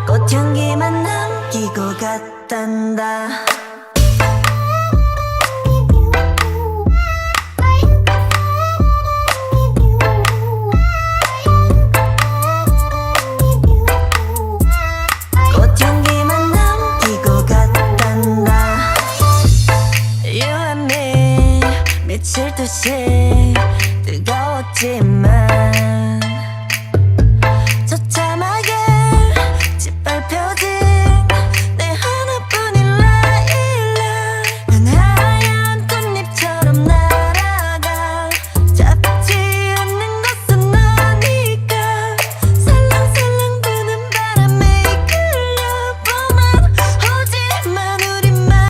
꽃향기만 남기고 갔단다. 꽃향기만 남기고 갔단다. You and me 미칠 듯이